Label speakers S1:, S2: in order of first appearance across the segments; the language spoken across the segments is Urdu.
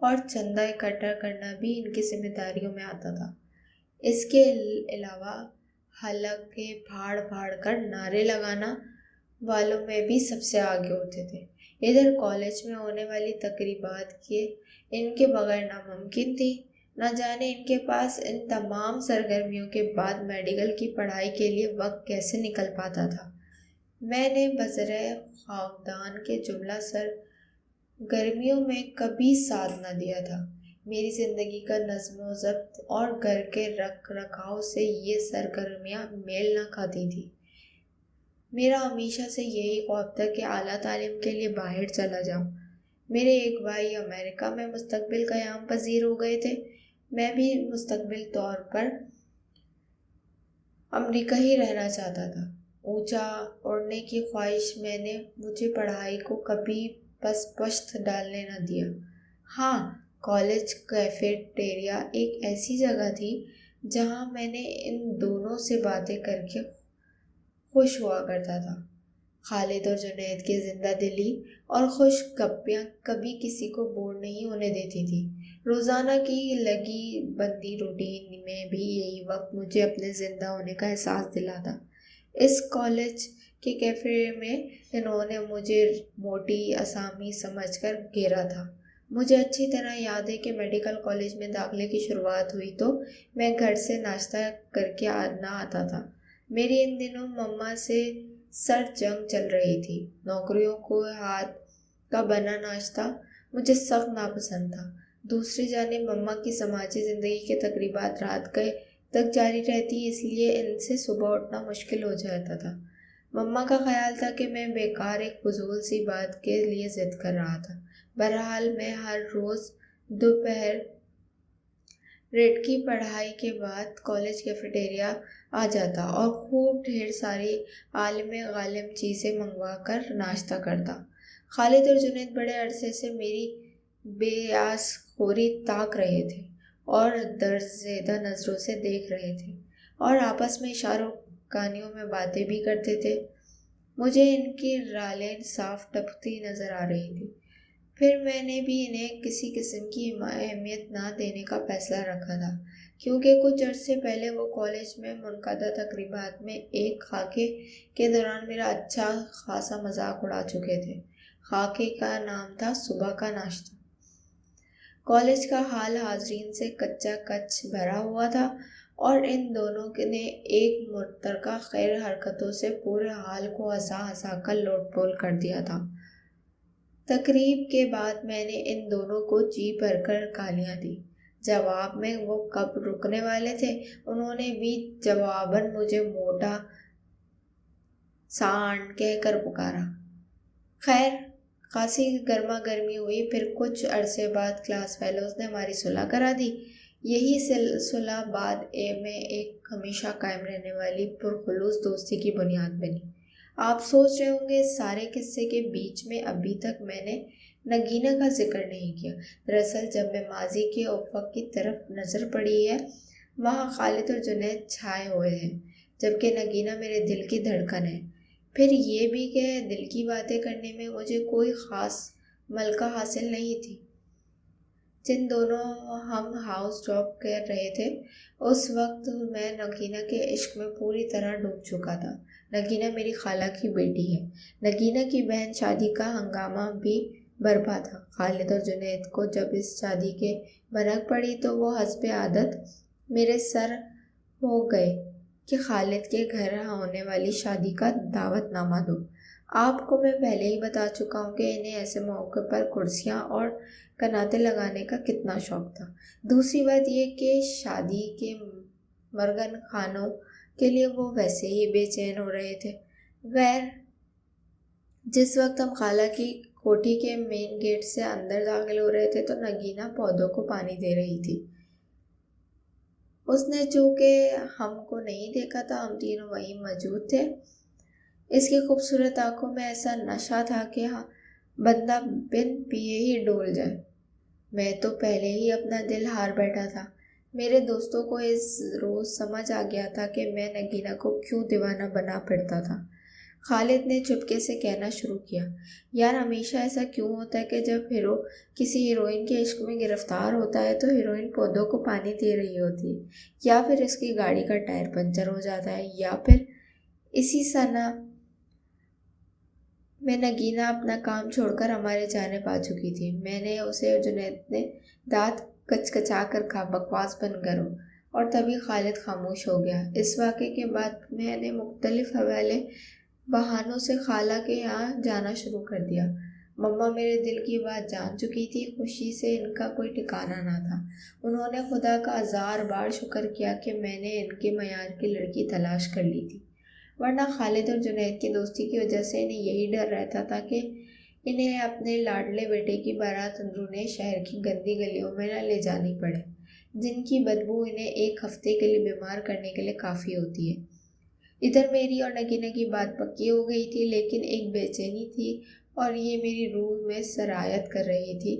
S1: اور چندہ اکٹھا کرنا بھی ان کی ذمہ داریوں میں آتا تھا۔ اس کے علاوہ حلقے پھاڑ پھاڑ کر نعرے لگانا والوں میں بھی سب سے آگے ہوتے تھے۔ ادھر کالج میں ہونے والی تقریبات ان کے بغیر ناممکن تھی۔ نہ جانے ان کے پاس ان تمام سرگرمیوں کے بعد میڈیکل کی پڑھائی کے لیے وقت کیسے نکل پاتا تھا۔ میں نے بذریعہ خاکدان کے جملہ سرگرمیوں میں کبھی ساتھ نہ دیا تھا۔ میری زندگی کا نظم و ضبط اور گھر کے رکھ رکھاؤ سے یہ سرگرمیاں میل نہ کھاتی تھی۔ میرا ہمیشہ سے یہی خواب تھا کہ اعلیٰ تعلیم کے لیے باہر چلا جاؤں۔ میرے ایک بھائی امریکہ میں مستقبل قیام پذیر ہو گئے تھے، میں بھی مستقبل طور پر امریکہ ہی رہنا چاہتا تھا۔ اونچا اڑنے کی خواہش میں نے مجھے پڑھائی کو کبھی پس پشت ڈالنے نہ دیا۔ ہاں، کالج کیفیٹیریا ایک ایسی جگہ تھی جہاں میں نے ان دونوں سے باتیں کر کے خوش ہوا کرتا تھا۔ خالد اور جنید کی زندہ دلی اور خوش گپیاں کبھی کسی کو بور نہیں ہونے دیتی تھی۔ روزانہ کی لگی بندی روٹین میں بھی یہی وقت مجھے اپنے زندہ ہونے کا احساس دلاتا۔ اس کالج کے کیفے میں انہوں نے مجھے موٹی اسامی سمجھ کر گھیرا تھا۔ مجھے اچھی طرح یاد ہے کہ میڈیکل کالج میں داخلے کی شروعات ہوئی تو میں گھر سے ناشتہ کر کے نہ آتا تھا۔ میری ان دنوں مما سے سر جنگ چل رہی تھی۔ نوکریوں کو ہاتھ کا بنا ناشتہ مجھے سخت ناپسند تھا۔ دوسری جانب مما کی سماجی زندگی کے تقریبات رات تک جاری رہتی، اس لیے ان سے صبح اٹھنا مشکل ہو جاتا تھا۔ مما کا خیال تھا کہ میں بیکار ایک فضول سی بات کے لیے ضد کر رہا تھا۔ بہرحال میں ہر روز دوپہر ریٹ کی پڑھائی کے بعد کالج کیفیٹیریا آ جاتا اور خوب ڈھیر ساری عالم غالم چیزیں منگوا کر ناشتہ کرتا۔ خالد اور جنید بڑے عرصے سے میری بے آس خوری تاک رہے تھے اور درزدہ نظروں سے دیکھ رہے تھے اور آپس میں اشاروں کہانیوں میں باتیں بھی کرتے تھے۔ مجھے ان کی رالیں صاف ٹپکتی نظر آ رہی تھی۔ پھر میں نے بھی انہیں کسی قسم کی اہمیت نہ دینے کا فیصلہ رکھا تھا، کیونکہ کچھ عرصے پہلے وہ کالج میں منعقدہ تقریبات میں ایک خاکے کے دوران میرا اچھا خاصا مذاق اڑا چکے تھے۔ خاکے کا نام تھا صبح کا ناشتہ۔ کالج کا حال حاضرین سے کچا کچ بھرا ہوا تھا اور ان دونوں نے ایک مشترکہ خیر حرکتوں سے پورے حال کو ہنسا ہنسا کر لوٹ پول کر دیا تھا۔ تقریب کے بعد میں نے ان دونوں کو جی بھر کر گالیاں دی۔ جواب میں وہ کب رکنے والے تھے، انہوں نے بھی جواباً مجھے موٹا سانڈ کہہ کر پکارا۔ خیر خاصی گرما گرمی ہوئی، پھر کچھ عرصے بعد کلاس فیلوز نے ہماری صلح کرا دی۔ یہی صلح بعد میں ایک ہمیشہ قائم رہنے والی پرخلوص دوستی کی بنیاد بنی۔ آپ سوچ رہے ہوں گے اس سارے قصے کے بیچ میں ابھی تک میں نے نگینہ کا ذکر نہیں کیا۔ دراصل جب میں ماضی کے افق کی طرف نظر پڑی ہے، وہاں خالد اور جنید چھائے ہوئے ہیں، جبکہ نگینہ میرے دل کی دھڑکن ہے۔ پھر یہ بھی کہ دل کی باتیں کرنے میں مجھے کوئی خاص ملکہ حاصل نہیں تھی۔ جن دونوں ہم ہاؤس ڈراپ کر رہے تھے، اس وقت میں نگینہ کے عشق میں پوری طرح ڈوب چکا تھا۔ نگینہ میری خالہ کی بیٹی ہے۔ نگینہ کی بہن شادی کا ہنگامہ بھی برپا تھا۔ خالد اور جنید کو جب اس شادی کے بھنک پڑی تو وہ حسب عادت میرے سر ہو گئے کہ خالد کے گھر ہونے والی شادی کا دعوت نامہ دو۔ آپ کو میں پہلے ہی بتا چکا ہوں کہ انہیں ایسے موقع پر کرسیاں اور کناتے لگانے کا کتنا شوق تھا۔ دوسری بات یہ کہ شادی کے مرگن خانوں کے لیے وہ ویسے ہی بے چین ہو رہے تھے۔ غیر جس وقت ہم خالہ کی کوٹھی کے مین گیٹ سے اندر داخل ہو رہے تھے تو نگینہ پودوں کو پانی دے رہی تھی۔ اس نے چونکہ ہم کو نہیں دیکھا تھا، ہم تینوں وہیں موجود تھے۔ اس کی خوبصورت آنکھوں میں ایسا نشہ تھا کہ بندہ بن پیے ہی ڈول جائے۔ میں تو پہلے ہی اپنا دل ہار بیٹھا تھا۔ میرے دوستوں کو اس روز سمجھ آ گیا تھا کہ میں نگینہ کو کیوں دیوانہ بنا پھرتا تھا۔ خالد نے چپکے سے کہنا شروع کیا، یار ہمیشہ ایسا کیوں ہوتا ہے کہ جب ہیرو کسی ہیروئن کے عشق میں گرفتار ہوتا ہے تو ہیروئن پودوں کو پانی دے رہی ہوتی ہے، یا پھر اس کی گاڑی کا ٹائر پنچر ہو جاتا ہے، یا پھر اسی سنہ میں نگینہ اپنا کام چھوڑ کر ہمارے جانب آ چکی تھی۔ میں نے اسے جنید نے دانت کچکچا کر کہا، بکواس بند کرو، اور تبھی خالد خاموش ہو گیا۔ اس واقعے کے بعد میں نے مختلف حوالے بہانوں سے خالہ کے یہاں جانا شروع کر دیا۔ مما میرے دل کی بات جان چکی تھی، خوشی سے ان کا کوئی ٹھکانہ نہ تھا۔ انہوں نے خدا کا ہزار بار شکر کیا کہ میں نے ان کے معیار کی لڑکی تلاش کر لی تھی، ورنہ خالد اور جنید کی دوستی کی وجہ سے انہیں یہی ڈر رہتا تھا کہ انہیں اپنے لاڈلے بیٹے کی بارات اندرون شہر کی گندی گلیوں میں نہ لے جانی پڑے، جن کی بدبو انہیں ایک ہفتے کے لیے بیمار کرنے کے لیے کافی ہوتی ہے۔ ادھر میری اور نگینہ کی بات پکی ہو گئی تھی، لیکن ایک بے چینی تھی اور یہ میری روح میں سرایت کر رہی تھی۔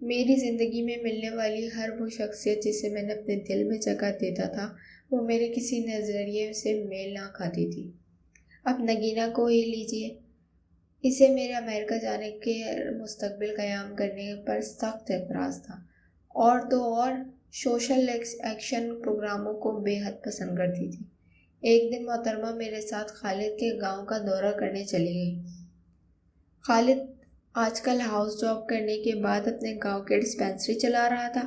S1: میری زندگی میں ملنے والی ہر وہ شخصیت جسے میں نے اپنے دل میں جگہ دیتا تھا، وہ میرے کسی نظریے سے میل نہ کھاتی تھی۔ اب نگینہ کو ہی لیجیے، اسے میرے امریکہ جانے کے مستقبل قیام کرنے پر سخت اعتراض تھا، اور تو اور سوشل ایکشن پروگراموں کو بے حد پسند کرتی تھی۔ ایک دن محترمہ میرے ساتھ خالد کے گاؤں کا دورہ کرنے چلی گئی۔ خالد آج کل ہاؤس جاب کرنے کے بعد اپنے گاؤں کے ڈسپینسری چلا رہا تھا۔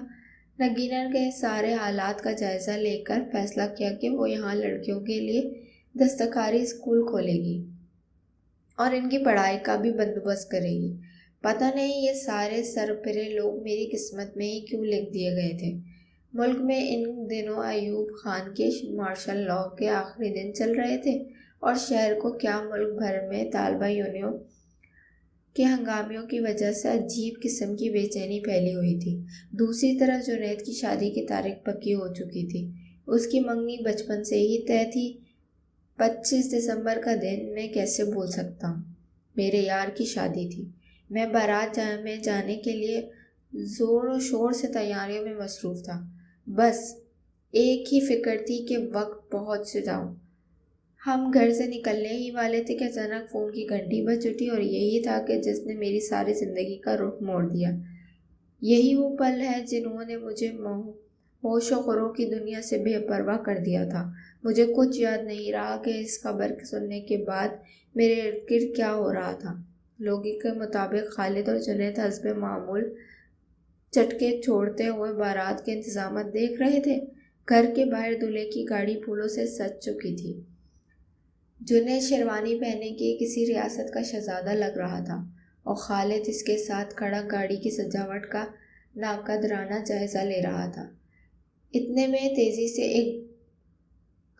S1: نگینہ کے سارے حالات کا جائزہ لے کر فیصلہ کیا کہ وہ یہاں لڑکیوں کے لیے دستکاری اسکول کھولے گی اور ان کی پڑھائی کا بھی بندوبست کرے گی۔ پتہ نہیں یہ سارے سرپرے لوگ میری قسمت میں ہی کیوں لکھ دیے گئے تھے۔ ملک میں ان دنوں ایوب خان کے مارشل لاء کے آخری دن چل رہے تھے، اور شہر کو کیا ملک بھر میں طالبہ یونینوں کے ہنگامیوں کی وجہ سے عجیب قسم کی بے چینی پھیلی ہوئی تھی۔ دوسری طرف جنید کی شادی کی تاریخ پکی ہو چکی تھی۔ اس کی منگنی بچپن سے ہی طے تھی۔ 25 دسمبر کا دن میں کیسے بھول سکتا ہوں؟ میرے یار کی شادی تھی۔ میں بارات میں جانے کے لیے زور و شور سے تیاریوں میں مصروف تھا۔ بس ایک ہی فکر تھی کہ وقت پہنچ جاؤں۔ ہم گھر سے نکلنے ہی والے تھے کہ اچانک فون کی گھنٹی بج اٹھی، اور یہی تھا کہ جس نے میری ساری زندگی کا رخ موڑ دیا۔ یہی وہ پل ہے جنہوں نے مجھے ہوش و خرو کی دنیا سے بے پرواہ کر دیا تھا۔ مجھے کچھ یاد نہیں رہا کہ اس خبر سننے کے بعد میرے ارد گرد کیا ہو رہا تھا۔ لوگوں کے مطابق خالد اور جنید حسب معمول چٹکے چھوڑتے ہوئے بارات کے انتظامات دیکھ رہے تھے۔ گھر کے باہر دولہے کی گاڑی پھولوں سے سج چکی تھی۔ جنید شیروانی پہنے کے کسی ریاست کا شہزادہ لگ رہا تھا، اور خالد اس کے ساتھ کھڑا گاڑی کی سجاوٹ کا ناقدرانہ جائزہ لے رہا تھا۔ اتنے میں تیزی سے ایک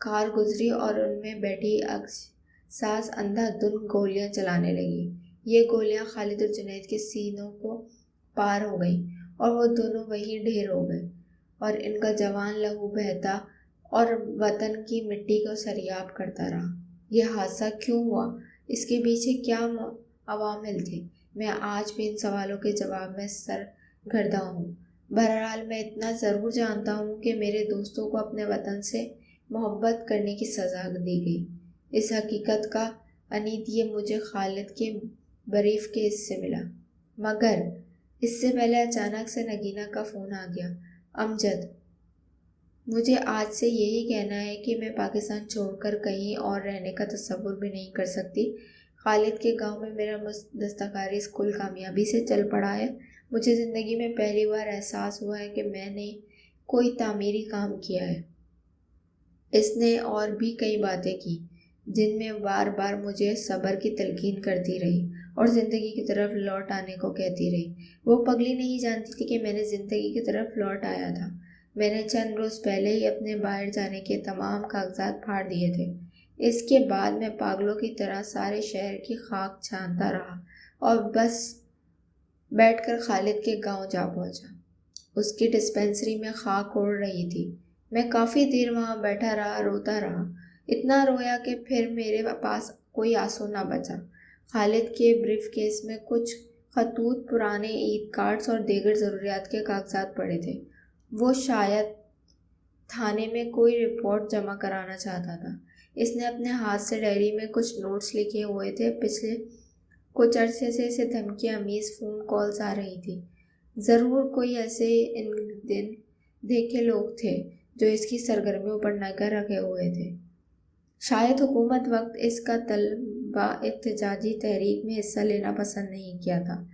S1: کار گزری اور ان میں بیٹھی اجساس اندھا دھند گولیاں چلانے لگی۔ یہ گولیاں خالد اور جنید کے سینوں کو پار ہو گئیں، اور وہ دونوں وہیں ڈھیر ہو گئے، اور ان کا جوان لہو بہتا اور وطن کی مٹی کو سریاب کرتا رہا۔ یہ حادثہ کیوں ہوا؟ اس کے پیچھے کیا عوامل تھے؟ میں آج بھی ان سوالوں کے جواب میں سرگرداں ہوں۔ بہرحال میں اتنا ضرور جانتا ہوں کہ میرے دوستوں کو اپنے وطن سے محبت کرنے کی سزا دی گئی۔ اس حقیقت کا انیت یہ مجھے خالد کے بریف کیس سے ملا، مگر اس سے پہلے اچانک سے نگینہ کا فون آ گیا۔ امجد، مجھے آج سے یہی کہنا ہے کہ میں پاکستان چھوڑ کر کہیں اور رہنے کا تصور بھی نہیں کر سکتی۔ خالد کے گاؤں میں میرا دستکاری اسکول کامیابی سے چل پڑا ہے۔ مجھے زندگی میں پہلی بار احساس ہوا ہے کہ میں نے کوئی تعمیری کام کیا ہے۔ اس نے اور بھی کئی باتیں کی جن میں بار بار مجھے صبر کی تلقین کرتی رہی اور زندگی کی طرف لوٹ آنے کو کہتی رہی۔ وہ پگلی نہیں جانتی تھی کہ میں نے زندگی کی طرف لوٹ آیا تھا۔ میں نے چند روز پہلے ہی اپنے باہر جانے کے تمام کاغذات پھاڑ دیے تھے۔ اس کے بعد میں پاگلوں کی طرح سارے شہر کی خاک چھانتا رہا اور بس بیٹھ کر خالد کے گاؤں جا پہنچا۔ اس کی ڈسپینسری میں خاک اڑ رہی تھی۔ میں کافی دیر وہاں بیٹھا رہا، روتا رہا، اتنا رویا کہ پھر میرے پاس کوئی آنسو نہ بچا۔ خالد کے بریف کیس میں کچھ خطوط، پرانے عید کارڈز اور دیگر ضروریات کے کاغذات پڑے تھے۔ وہ شاید تھانے میں کوئی رپورٹ جمع کرانا چاہتا تھا۔ اس نے اپنے ہاتھ سے ڈائری میں کچھ نوٹس لکھے ہوئے تھے۔ پچھلے کچھ عرصے سے اسے دھمکی امیز فون کالز آ رہی تھی۔ ضرور کوئی ایسے ان دن دیکھے لوگ تھے جو اس کی سرگرمیوں پر نظر رکھے ہوئے تھے۔ شاید حکومت وقت اس کا طلبہ احتجاجی تحریک میں حصہ لینا پسند نہیں کیا تھا۔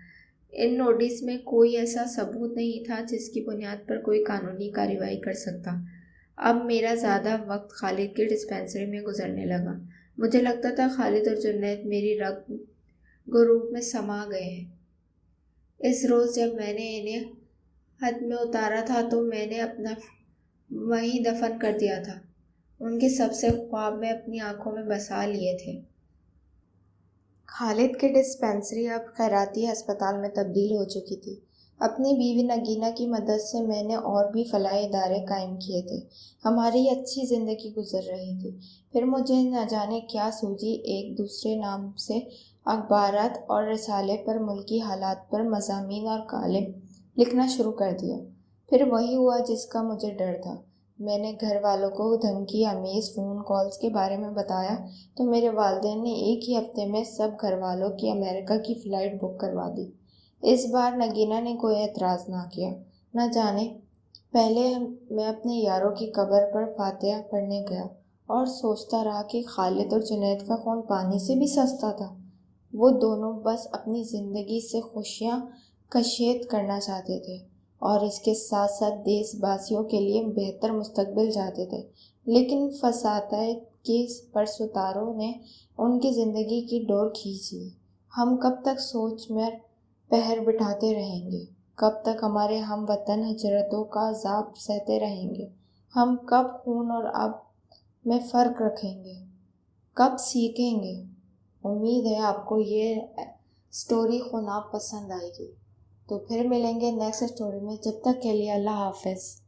S1: ان نوٹس میں کوئی ایسا ثبوت نہیں تھا جس کی بنیاد پر کوئی قانونی کارروائی کر سکتا۔ اب میرا زیادہ وقت خالد کی ڈسپینسری میں گزرنے لگا۔ مجھے لگتا تھا خالد اور جنید میری رگ گروپ میں سما گئے ہیں۔ اس روز جب میں نے انہیں حد میں اتارا تھا تو میں نے اپنا وہیں دفن کر دیا تھا۔ ان کے سب سے خواب میں اپنی آنکھوں میں بسا لیے تھے۔ خالد کی ڈسپینسری اب خیراتی ہسپتال میں تبدیل ہو چکی تھی۔ اپنی بیوی نگینہ کی مدد سے میں نے اور بھی فلاحی ادارے قائم کیے تھے۔ ہماری اچھی زندگی گزر رہی تھی۔ پھر مجھے نہ جانے کیا سوجی، ایک دوسرے نام سے اخبارات اور رسالے پر ملکی حالات پر مضامین اور کالم لکھنا شروع کر دیا۔ پھر وہی ہوا جس کا مجھے ڈر تھا۔ میں نے گھر والوں کو دھمکی امیز فون کالز کے بارے میں بتایا تو میرے والدین نے ایک ہی ہفتے میں سب گھر والوں کی امریکہ کی فلائٹ بک کروا دی۔ اس بار نگینہ نے کوئی اعتراض نہ کیا۔ نہ جانے، پہلے میں اپنے یاروں کی قبر پر فاتحہ پڑھنے گیا اور سوچتا رہا کہ خالد اور جنید کا خون پانی سے بھی سستا تھا۔ وہ دونوں بس اپنی زندگی سے خوشیاں کشید کرنا چاہتے تھے اور اس کے ساتھ ساتھ دیس باسیوں کے لیے بہتر مستقبل چاہتے تھے، لیکن فسادات کے پرستاروں نے ان کی زندگی کی ڈور کھینچ لی۔ ہم کب تک سوچ میں پہر بٹھاتے رہیں گے؟ کب تک ہمارے ہم وطن ہجرتوں کا عذاب سہتے رہیں گے؟ ہم کب خون اور آب میں فرق رکھیں گے؟ کب سیکھیں گے؟ امید ہے آپ کو یہ سٹوری خناب پسند آئے گی۔ تو پھر ملیں گے نیکسٹ سٹوری میں۔ جب تک کے لیے اللہ حافظ۔